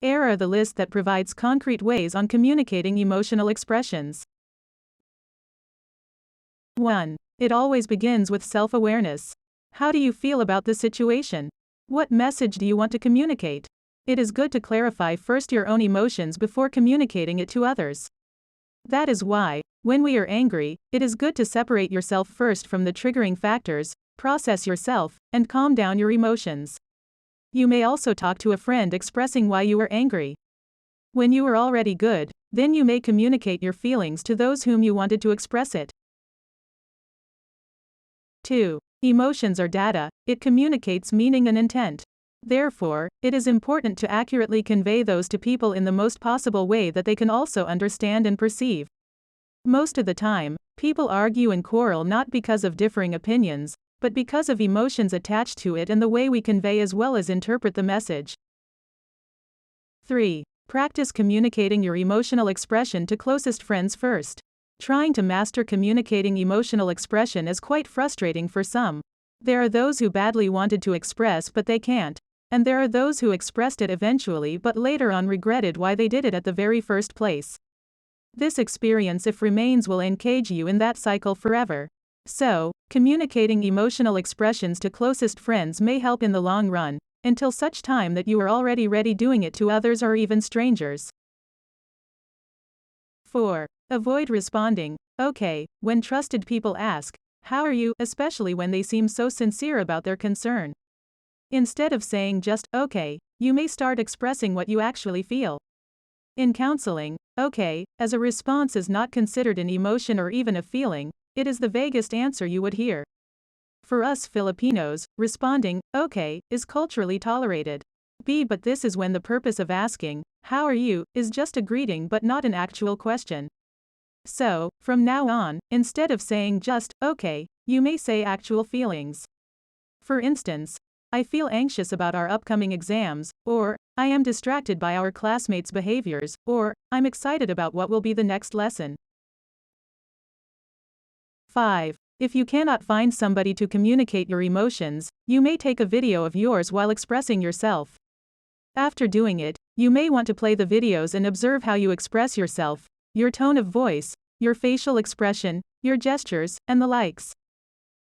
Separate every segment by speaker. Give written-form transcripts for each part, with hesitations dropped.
Speaker 1: Here are the list that provides concrete ways on communicating emotional expressions. 1. It always begins with self-awareness. How do you feel about the situation? What message do you want to communicate? It is good to clarify first your own emotions before communicating it to others. That is why, when we are angry, it is good to separate yourself first from the triggering factors, process yourself, and calm down your emotions. You may also talk to a friend expressing why you are angry. When you are already good, then you may communicate your feelings to those whom you wanted to express it. 2. Emotions are data, it communicates meaning and intent. Therefore, it is important to accurately convey those to people in the most possible way that they can also understand and perceive. Most of the time, people argue and quarrel not because of differing opinions, but because of emotions attached to it and the way we convey as well as interpret the message. 3. Practice communicating your emotional expression to closest friends first. Trying to master communicating emotional expression is quite frustrating for some. There are those who badly wanted to express but they can't, and there are those who expressed it eventually but later on regretted why they did it at the very first place. This experience, if remains, will engage you in that cycle forever. So, communicating emotional expressions to closest friends may help in the long run, until such time that you are already ready doing it to others or even strangers. 4. Avoid responding, okay, when trusted people ask, how are you, especially when they seem so sincere about their concern. Instead of saying just, okay, you may start expressing what you actually feel. In counseling, okay, as a response is not considered an emotion or even a feeling, it is the vaguest answer you would hear. For us Filipinos, responding, okay, is culturally tolerated. But this is when the purpose of asking, how are you, is just a greeting but not an actual question. So, from now on, instead of saying just, okay, you may say actual feelings. For instance, I feel anxious about our upcoming exams, or, I am distracted by our classmates' behaviors, or, I'm excited about what will be the next lesson. 5. If you cannot find somebody to communicate your emotions, you may take a video of yours while expressing yourself. After doing it, you may want to play the videos and observe how you express yourself, your tone of voice, your facial expression, your gestures, and the likes.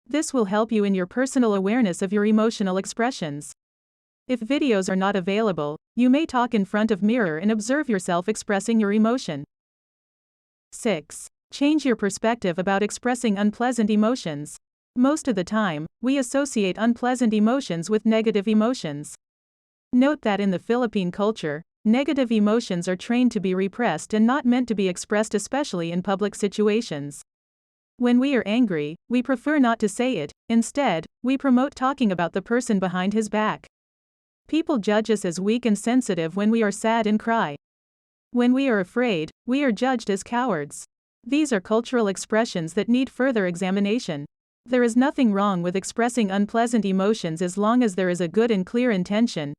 Speaker 1: This will help you in your personal awareness of your emotional expressions. If videos are not available, you may talk in front of mirror and observe yourself expressing your emotion. 6. Change your perspective about expressing unpleasant emotions. Most of the time, we associate unpleasant emotions with negative emotions. Note that in the Philippine culture, negative emotions are trained to be repressed and not meant to be expressed, especially in public situations. When we are angry, we prefer not to say it, instead, we promote talking about the person behind his back. People judge us as weak and sensitive when we are sad and cry. When we are afraid, we are judged as cowards. These are cultural expressions that need further examination. There is nothing wrong with expressing unpleasant emotions as long as there is a good and clear intention,